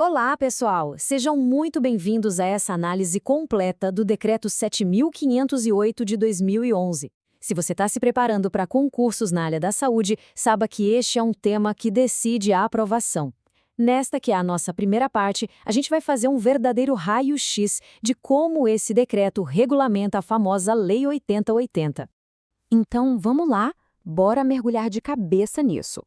Olá, pessoal! Sejam muito bem-vindos a essa análise completa do Decreto 7.508 de 2011. Se você está se preparando para concursos na área da saúde, saiba que este é um tema que decide a aprovação. Nesta que é a nossa primeira parte, a gente vai fazer um verdadeiro raio-x de como esse decreto regulamenta a famosa Lei 8080. Então, vamos lá, bora mergulhar de cabeça nisso.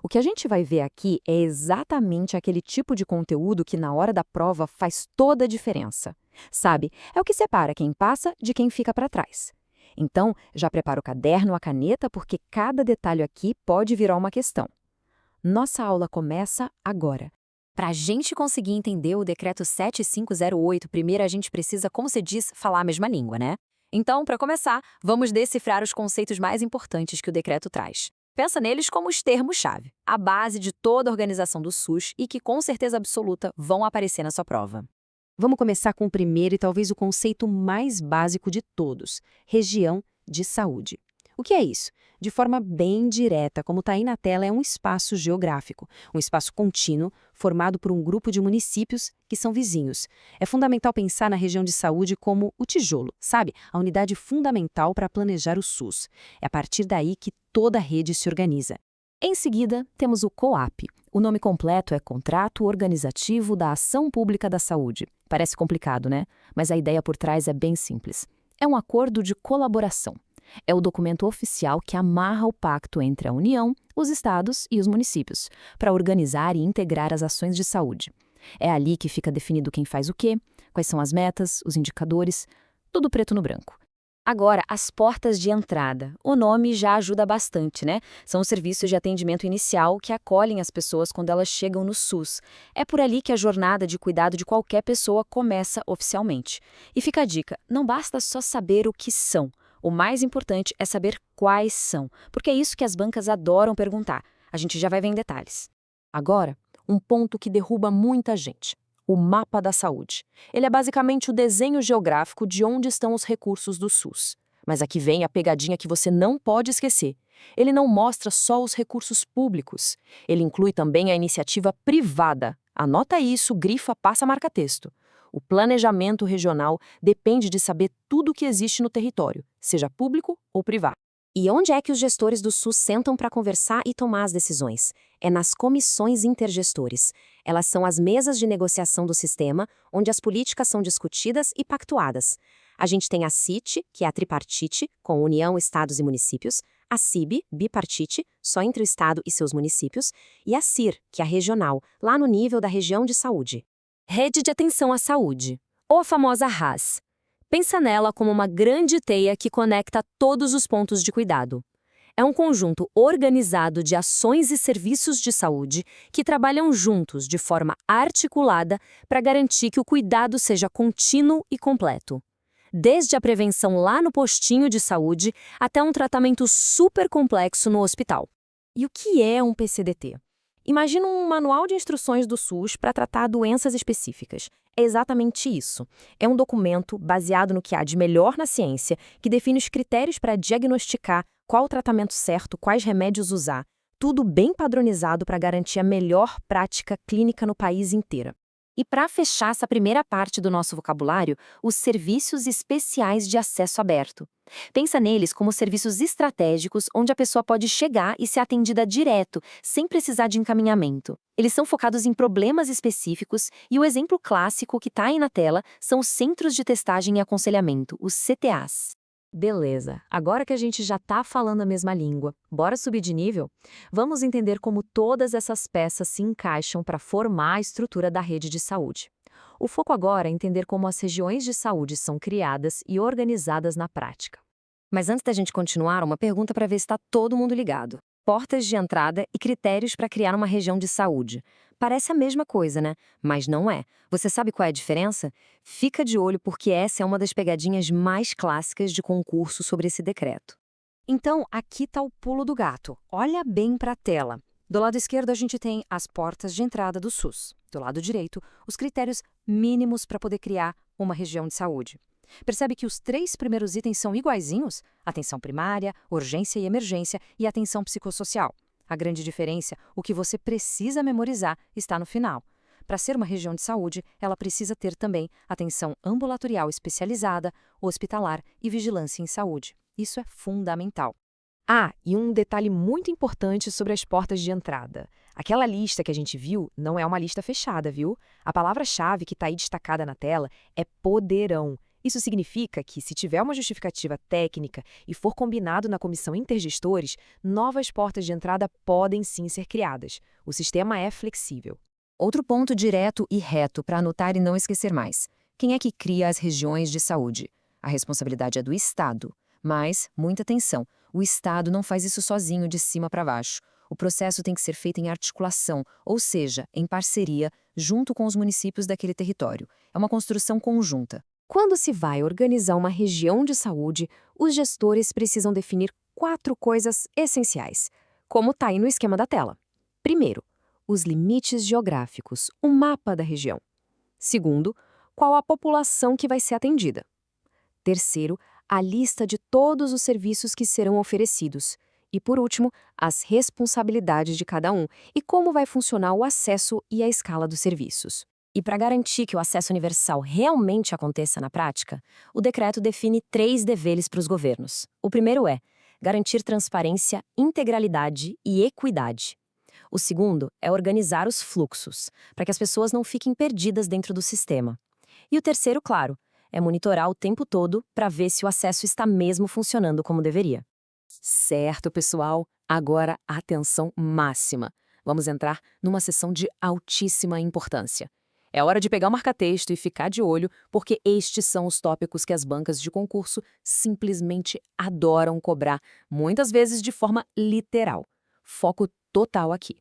O que a gente vai ver aqui é exatamente aquele tipo de conteúdo que na hora da prova faz toda a diferença. Sabe, é o que separa quem passa de quem fica para trás. Então, já prepara o caderno, a caneta, porque cada detalhe aqui pode virar uma questão. Nossa aula começa agora. Para a gente conseguir entender o decreto 7508, primeiro a gente precisa, como se diz, falar a mesma língua, né? Então, para começar, vamos decifrar os conceitos mais importantes que o decreto traz. Pensa neles como os termos-chave, a base de toda a organização do SUS e que, com certeza absoluta, vão aparecer na sua prova. Vamos começar com o primeiro e talvez o conceito mais básico de todos, região de saúde. O que é isso? De forma bem direta, como está aí na tela, é um espaço geográfico, um espaço contínuo formado por um grupo de municípios que são vizinhos. É fundamental pensar na região de saúde como o tijolo, sabe? A unidade fundamental para planejar o SUS. É a partir daí que toda a rede se organiza. Em seguida, temos o COAP. O nome completo é Contrato Organizativo da Ação Pública da Saúde. Parece complicado, né? Mas a ideia por trás é bem simples. É um acordo de colaboração. É o documento oficial que amarra o pacto entre a União, os estados e os municípios, para organizar e integrar as ações de saúde. É ali que fica definido quem faz o quê, quais são as metas, os indicadores, tudo preto no branco. Agora, as portas de entrada. O nome já ajuda bastante, né? São os serviços de atendimento inicial que acolhem as pessoas quando elas chegam no SUS. É por ali que a jornada de cuidado de qualquer pessoa começa oficialmente. E fica a dica, não basta só saber o que são. O mais importante é saber quais são, porque é isso que as bancas adoram perguntar. A gente já vai ver em detalhes. Agora, um ponto que derruba muita gente. O mapa da saúde. Ele é basicamente o desenho geográfico de onde estão os recursos do SUS. Mas aqui vem a pegadinha que você não pode esquecer. Ele não mostra só os recursos públicos. Ele inclui também a iniciativa privada. Anota isso, grifa, passa marca-texto. O planejamento regional depende de saber tudo o que existe no território, seja público ou privado. E onde é que os gestores do SUS sentam para conversar e tomar as decisões? É nas comissões intergestores. Elas são as mesas de negociação do sistema, onde as políticas são discutidas e pactuadas. A gente tem a CIT, que é a tripartite, com União, Estados e Municípios, a CIB, bipartite, só entre o Estado e seus municípios, e a CIR, que é a regional, lá no nível da região de saúde. Rede de Atenção à Saúde, ou a famosa RAS. Pensa nela como uma grande teia que conecta todos os pontos de cuidado. É um conjunto organizado de ações e serviços de saúde que trabalham juntos de forma articulada para garantir que o cuidado seja contínuo e completo. Desde a prevenção lá no postinho de saúde até um tratamento super complexo no hospital. E o que é um PCDT? Imagina um manual de instruções do SUS para tratar doenças específicas. É exatamente isso. É um documento baseado no que há de melhor na ciência, que define os critérios para diagnosticar qual o tratamento certo, quais remédios usar. Tudo bem padronizado para garantir a melhor prática clínica no país inteiro. E para fechar essa primeira parte do nosso vocabulário, os serviços especiais de acesso aberto. Pensa neles como serviços estratégicos onde a pessoa pode chegar e ser atendida direto, sem precisar de encaminhamento. Eles são focados em problemas específicos e o exemplo clássico que está aí na tela são os Centros de Testagem e Aconselhamento, os CTAs. Beleza, agora que a gente já está falando a mesma língua, bora subir de nível? Vamos entender como todas essas peças se encaixam para formar a estrutura da rede de saúde. O foco agora é entender como as regiões de saúde são criadas e organizadas na prática. Mas antes da gente continuar, uma pergunta para ver se está todo mundo ligado. Portas de entrada e critérios para criar uma região de saúde. Parece a mesma coisa, né? Mas não é. Você sabe qual é a diferença? Fica de olho porque essa é uma das pegadinhas mais clássicas de concurso sobre esse decreto. Então, aqui está o pulo do gato. Olha bem para a tela. Do lado esquerdo, a gente tem as portas de entrada do SUS. Do lado direito, os critérios mínimos para poder criar uma região de saúde. Percebe que os 3 primeiros itens são iguaizinhos? Atenção primária, urgência e emergência e atenção psicossocial. A grande diferença, o que você precisa memorizar, está no final. Para ser uma região de saúde, ela precisa ter também atenção ambulatorial especializada, hospitalar e vigilância em saúde. Isso é fundamental. Ah, e um detalhe muito importante sobre as portas de entrada. Aquela lista que a gente viu não é uma lista fechada, viu? A palavra-chave que está aí destacada na tela é poderão. Isso significa que, se tiver uma justificativa técnica e for combinado na comissão intergestores, novas portas de entrada podem sim ser criadas. O sistema é flexível. Outro ponto direto e reto para anotar e não esquecer mais. Quem é que cria as regiões de saúde? A responsabilidade é do Estado. Mas, muita atenção, o Estado não faz isso sozinho de cima para baixo. O processo tem que ser feito em articulação, ou seja, em parceria, junto com os municípios daquele território. É uma construção conjunta. Quando se vai organizar uma região de saúde, os gestores precisam definir 4 coisas essenciais, como está aí no esquema da tela. Primeiro, os limites geográficos, o mapa da região. Segundo, qual a população que vai ser atendida. Terceiro, a lista de todos os serviços que serão oferecidos. E, por último, as responsabilidades de cada um e como vai funcionar o acesso e a escala dos serviços. E para garantir que o acesso universal realmente aconteça na prática, o decreto define 3 deveres para os governos. O primeiro é garantir transparência, integralidade e equidade. O segundo é organizar os fluxos, para que as pessoas não fiquem perdidas dentro do sistema. E o terceiro, claro, é monitorar o tempo todo para ver se o acesso está mesmo funcionando como deveria. Certo, pessoal? Agora, atenção máxima. Vamos entrar numa sessão de altíssima importância. É hora de pegar o marca-texto e ficar de olho, porque estes são os tópicos que as bancas de concurso simplesmente adoram cobrar, muitas vezes de forma literal. Foco total aqui.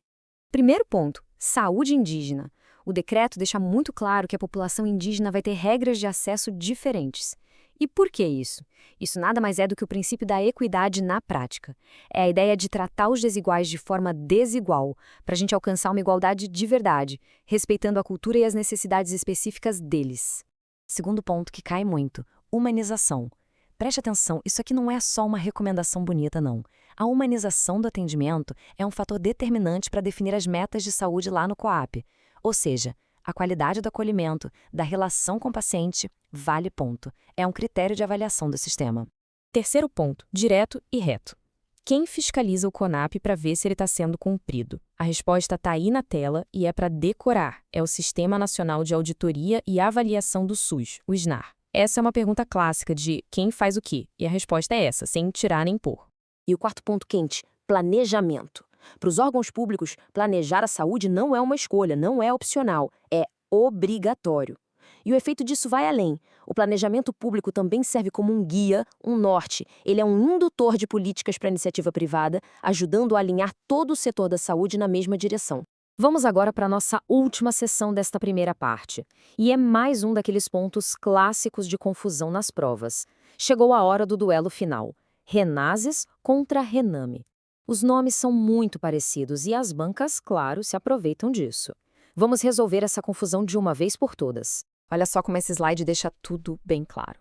Primeiro ponto, saúde indígena. O decreto deixa muito claro que a população indígena vai ter regras de acesso diferentes. E por que isso? Isso nada mais é do que o princípio da equidade na prática. É a ideia de tratar os desiguais de forma desigual, para a gente alcançar uma igualdade de verdade, respeitando a cultura e as necessidades específicas deles. Segundo ponto que cai muito, humanização. Preste atenção, isso aqui não é só uma recomendação bonita, não. A humanização do atendimento é um fator determinante para definir as metas de saúde lá no COAP. Ou seja, a qualidade do acolhimento, da relação com o paciente, vale ponto. É um critério de avaliação do sistema. Terceiro ponto, direto e reto. Quem fiscaliza o CONAP para ver se ele está sendo cumprido? A resposta está aí na tela e é para decorar. É o Sistema Nacional de Auditoria e Avaliação do SUS, o SNAR. Essa é uma pergunta clássica de quem faz o quê? E a resposta é essa, sem tirar nem pôr. E o quarto ponto quente, planejamento. Para os órgãos públicos, planejar a saúde não é uma escolha, não é opcional, é obrigatório. E o efeito disso vai além. O planejamento público também serve como um guia, um norte. Ele é um indutor de políticas para a iniciativa privada, ajudando a alinhar todo o setor da saúde na mesma direção. Vamos agora para a nossa última sessão desta primeira parte. E é mais um daqueles pontos clássicos de confusão nas provas. Chegou a hora do duelo final. Renases contra Rename. Os nomes são muito parecidos e as bancas, claro, se aproveitam disso. Vamos resolver essa confusão de uma vez por todas. Olha só como esse slide deixa tudo bem claro.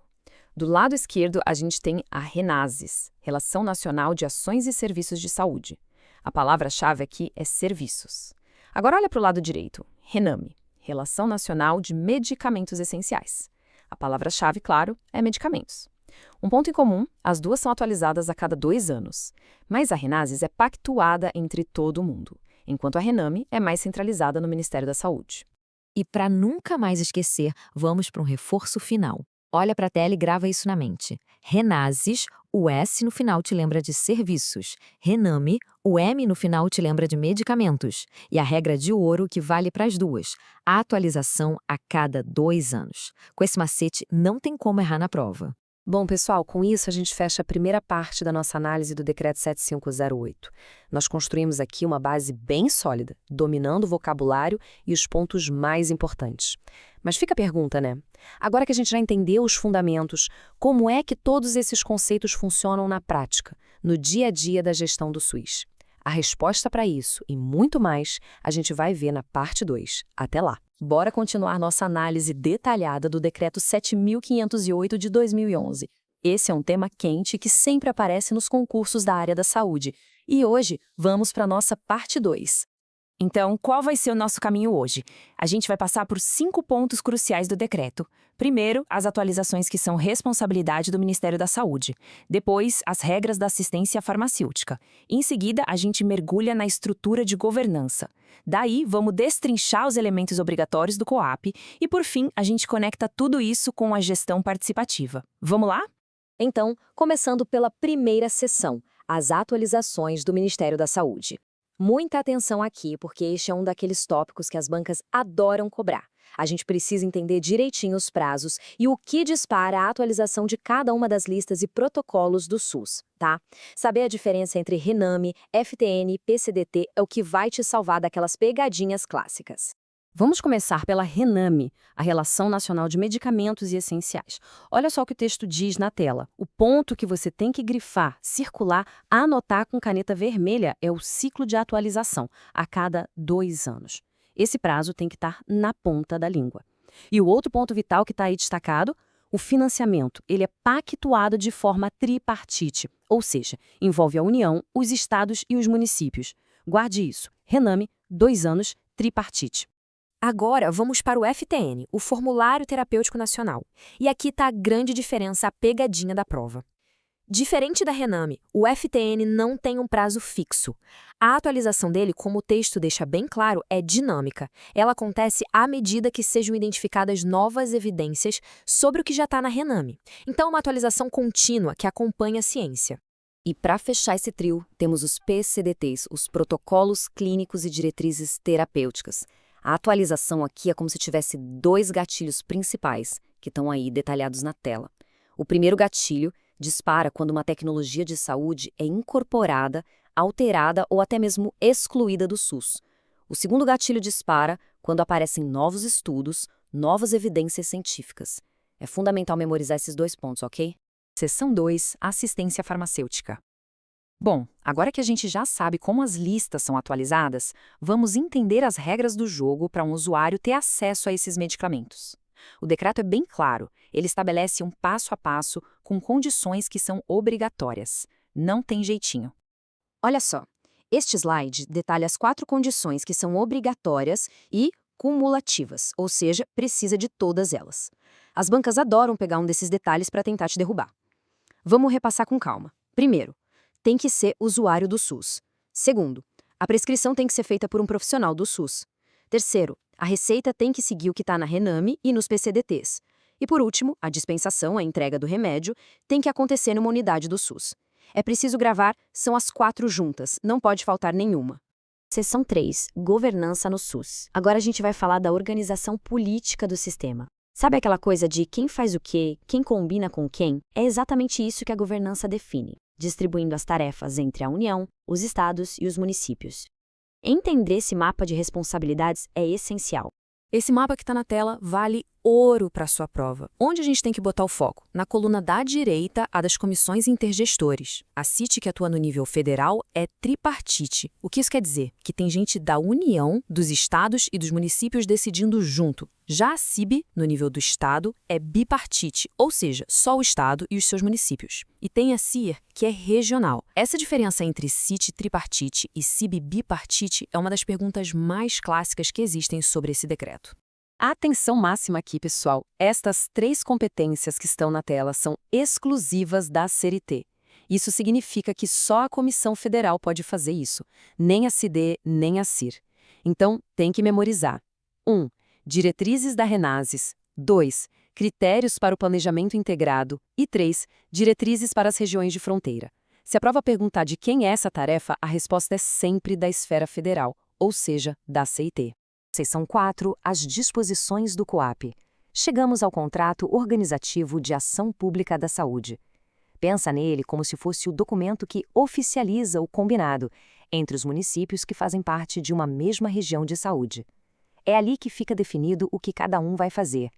Do lado esquerdo, a gente tem a Renases, Relação Nacional de Ações e Serviços de Saúde. A palavra-chave aqui é serviços. Agora olha para o lado direito, Rename, Relação Nacional de Medicamentos Essenciais. A palavra-chave, claro, é medicamentos. Um ponto em comum, as duas são atualizadas a cada 2 anos. Mas a Renases é pactuada entre todo mundo, enquanto a Rename é mais centralizada no Ministério da Saúde. E para nunca mais esquecer, vamos para um reforço final. Olha para a tela e grava isso na mente. Renases, o S no final te lembra de serviços. Rename, o M no final te lembra de medicamentos. E a regra de ouro que vale para as duas. A atualização a cada 2 anos. Com esse macete, não tem como errar na prova. Bom, pessoal, com isso a gente fecha a primeira parte da nossa análise do Decreto 7508. Nós construímos aqui uma base bem sólida, dominando o vocabulário e os pontos mais importantes. Mas fica a pergunta, né? Agora que a gente já entendeu os fundamentos, como é que todos esses conceitos funcionam na prática, no dia a dia da gestão do SUS? A resposta para isso e muito mais a gente vai ver na parte 2. Até lá! Bora continuar nossa análise detalhada do Decreto 7.508 de 2011. Esse é um tema quente que sempre aparece nos concursos da área da saúde. E hoje, vamos para a nossa parte 2. Então, qual vai ser o nosso caminho hoje? A gente vai passar por 5 pontos cruciais do decreto. Primeiro, as atualizações que são responsabilidade do Ministério da Saúde. Depois, as regras da assistência farmacêutica. Em seguida, a gente mergulha na estrutura de governança. Daí, vamos destrinchar os elementos obrigatórios do COAP e, por fim, a gente conecta tudo isso com a gestão participativa. Vamos lá? Então, começando pela primeira seção, as atualizações do Ministério da Saúde. Muita atenção aqui, porque este é um daqueles tópicos que as bancas adoram cobrar. A gente precisa entender direitinho os prazos e o que dispara a atualização de cada uma das listas e protocolos do SUS, tá? Saber a diferença entre RENAME, FTN e PCDT é o que vai te salvar daquelas pegadinhas clássicas. Vamos começar pela RENAME, a Relação Nacional de Medicamentos e Essenciais. Olha só o que o texto diz na tela. O ponto que você tem que grifar, circular, anotar com caneta vermelha é o ciclo de atualização, a cada 2 anos. Esse prazo tem que estar na ponta da língua. E o outro ponto vital que está aí destacado, o financiamento. Ele é pactuado de forma tripartite, ou seja, envolve a União, os estados e os municípios. Guarde isso. RENAME, 2 anos, tripartite. Agora, vamos para o FTN, o Formulário Terapêutico Nacional. E aqui está a grande diferença, a pegadinha da prova. Diferente da RENAME, o FTN não tem um prazo fixo. A atualização dele, como o texto deixa bem claro, é dinâmica. Ela acontece à medida que sejam identificadas novas evidências sobre o que já está na RENAME. Então, é uma atualização contínua que acompanha a ciência. E para fechar esse trio, temos os PCDTs, os Protocolos Clínicos e Diretrizes Terapêuticas. A atualização aqui é como se tivesse 2 gatilhos principais, que estão aí detalhados na tela. O primeiro gatilho dispara quando uma tecnologia de saúde é incorporada, alterada ou até mesmo excluída do SUS. O segundo gatilho dispara quando aparecem novos estudos, novas evidências científicas. É fundamental memorizar esses 2 pontos, ok? Seção 2, assistência farmacêutica. Bom, agora que a gente já sabe como as listas são atualizadas, vamos entender as regras do jogo para um usuário ter acesso a esses medicamentos. O decreto é bem claro, ele estabelece um passo a passo com condições que são obrigatórias. Não tem jeitinho. Olha só, este slide detalha as 4 condições que são obrigatórias e cumulativas, ou seja, precisa de todas elas. As bancas adoram pegar um desses detalhes para tentar te derrubar. Vamos repassar com calma. Primeiro, tem que ser usuário do SUS. Segundo, a prescrição tem que ser feita por um profissional do SUS. Terceiro, a receita tem que seguir o que está na RENAME e nos PCDTs. E por último, a dispensação, a entrega do remédio, tem que acontecer numa unidade do SUS. É preciso gravar, são as 4 juntas, não pode faltar nenhuma. Seção 3, Governança no SUS. Agora a gente vai falar da organização política do sistema. Sabe aquela coisa de quem faz o quê, quem combina com quem? É exatamente isso que a governança define, distribuindo as tarefas entre a União, os estados e os municípios. Entender esse mapa de responsabilidades é essencial. Esse mapa que está na tela vale ouro para a sua prova. Onde a gente tem que botar o foco? Na coluna da direita, a das comissões intergestores. A CIT, que atua no nível federal, é tripartite. O que isso quer dizer? Que tem gente da União, dos estados e dos municípios decidindo junto. Já a CIB, no nível do estado, é bipartite, ou seja, só o estado e os seus municípios. E tem a CIR, que é regional. Essa diferença entre CIT tripartite e CIB bipartite é uma das perguntas mais clássicas que existem sobre esse decreto. Atenção máxima aqui, pessoal. Estas 3 competências que estão na tela são exclusivas da CRT. Isso significa que só a Comissão Federal pode fazer isso, nem a CID, nem a CIR. Então, tem que memorizar. 1. Diretrizes da RENASES. 2. Critérios para o planejamento integrado. E 3. Diretrizes para as regiões de fronteira. Se a prova perguntar de quem é essa tarefa, a resposta é sempre da esfera federal, ou seja, da CIT. Seção 4, as disposições do COAP. Chegamos ao Contrato Organizativo de Ação Pública da Saúde. Pensa nele como se fosse o documento que oficializa o combinado entre os municípios que fazem parte de uma mesma região de saúde. É ali que fica definido o que cada um vai fazer.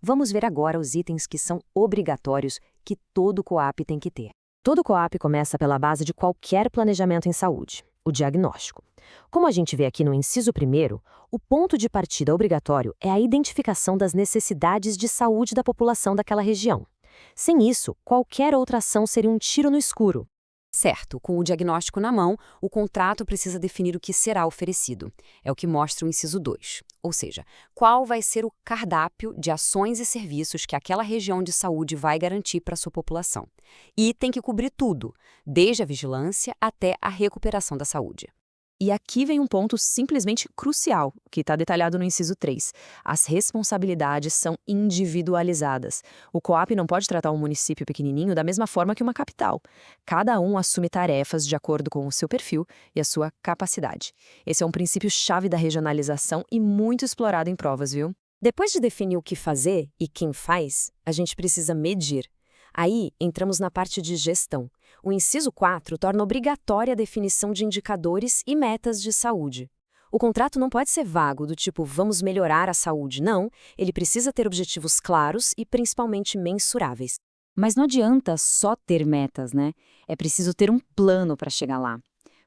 Vamos ver agora os itens que são obrigatórios que todo COAP tem que ter. Todo COAP começa pela base de qualquer planejamento em saúde, o diagnóstico. Como a gente vê aqui no inciso 1º, o ponto de partida obrigatório é a identificação das necessidades de saúde da população daquela região. Sem isso, qualquer outra ação seria um tiro no escuro. Certo, com o diagnóstico na mão, o contrato precisa definir o que será oferecido. É o que mostra o inciso 2. Ou seja, qual vai ser o cardápio de ações e serviços que aquela região de saúde vai garantir para a sua população. E tem que cobrir tudo, desde a vigilância até a recuperação da saúde. E aqui vem um ponto simplesmente crucial, que está detalhado no inciso 3. As responsabilidades são individualizadas. O COAP não pode tratar um município pequenininho da mesma forma que uma capital. Cada um assume tarefas de acordo com o seu perfil e a sua capacidade. Esse é um princípio-chave da regionalização e muito explorado em provas, viu? Depois de definir o que fazer e quem faz, a gente precisa medir. Aí, entramos na parte de gestão. O inciso 4 torna obrigatória a definição de indicadores e metas de saúde. O contrato não pode ser vago, do tipo, vamos melhorar a saúde. Não, ele precisa ter objetivos claros e principalmente mensuráveis. Mas não adianta só ter metas, né? É preciso ter um plano para chegar lá.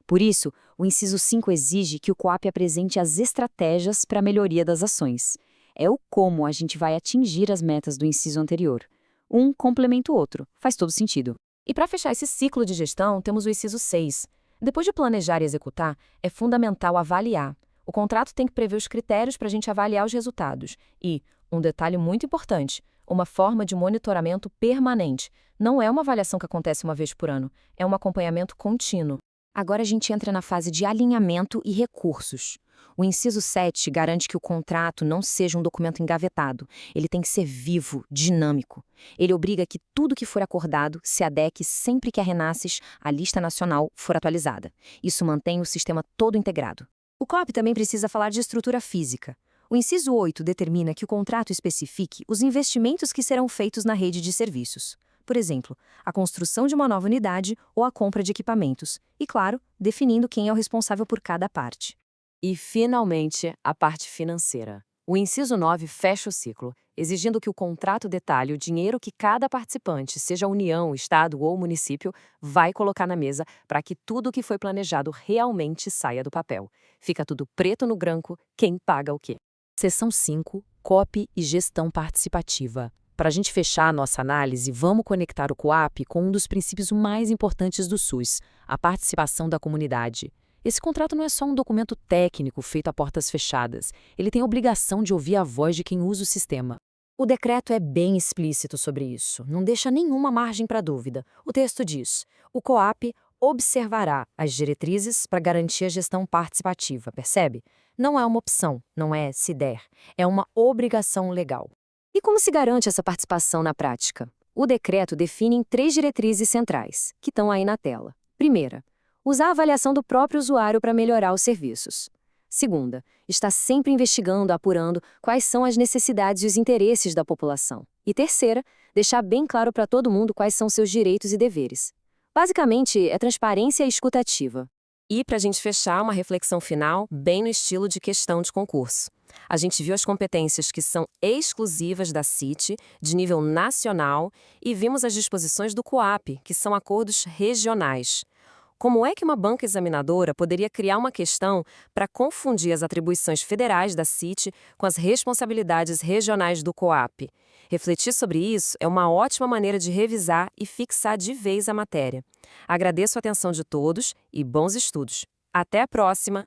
Por isso, o inciso 5 exige que o COAP apresente as estratégias para a melhoria das ações. É o como a gente vai atingir as metas do inciso anterior. Um complementa o outro. Faz todo sentido. E para fechar esse ciclo de gestão, temos o inciso 6. Depois de planejar e executar, é fundamental avaliar. O contrato tem que prever os critérios para a gente avaliar os resultados. E, um detalhe muito importante, uma forma de monitoramento permanente. Não é uma avaliação que acontece uma vez por ano, é um acompanhamento contínuo. Agora a gente entra na fase de alinhamento e recursos. O inciso 7 garante que o contrato não seja um documento engavetado. Ele tem que ser vivo, dinâmico. Ele obriga que tudo que for acordado se adeque sempre que a Renasces, a lista nacional, for atualizada. Isso mantém o sistema todo integrado. O COAP também precisa falar de estrutura física. O inciso 8 determina que o contrato especifique os investimentos que serão feitos na rede de serviços. Por exemplo, a construção de uma nova unidade ou a compra de equipamentos. E, claro, definindo quem é o responsável por cada parte. E, finalmente, a parte financeira. O inciso 9 fecha o ciclo, exigindo que o contrato detalhe o dinheiro que cada participante, seja União, Estado ou município, vai colocar na mesa para que tudo o que foi planejado realmente saia do papel. Fica tudo preto no branco, quem paga o quê. Seção 5, COP e gestão participativa. Para a gente fechar a nossa análise, vamos conectar o COAP com um dos princípios mais importantes do SUS, a participação da comunidade. Esse contrato não é só um documento técnico feito a portas fechadas. Ele tem a obrigação de ouvir a voz de quem usa o sistema. O decreto é bem explícito sobre isso, não deixa nenhuma margem para dúvida. O texto diz: o COAP observará as diretrizes para garantir a gestão participativa, percebe? Não é uma opção, não é se der, é uma obrigação legal. E como se garante essa participação na prática? O decreto define em 3 diretrizes centrais, que estão aí na tela. Primeira, usar a avaliação do próprio usuário para melhorar os serviços. Segunda, está sempre investigando, apurando quais são as necessidades e os interesses da população. E terceira, deixar bem claro para todo mundo quais são seus direitos e deveres. Basicamente, é transparência escutativa. E, para a gente fechar, uma reflexão final, bem no estilo de questão de concurso. A gente viu as competências que são exclusivas da CIT, de nível nacional, e vimos as disposições do COAP, que são acordos regionais. Como é que uma banca examinadora poderia criar uma questão para confundir as atribuições federais da CIT com as responsabilidades regionais do COAP? Refletir sobre isso é uma ótima maneira de revisar e fixar de vez a matéria. Agradeço a atenção de todos e bons estudos. Até a próxima!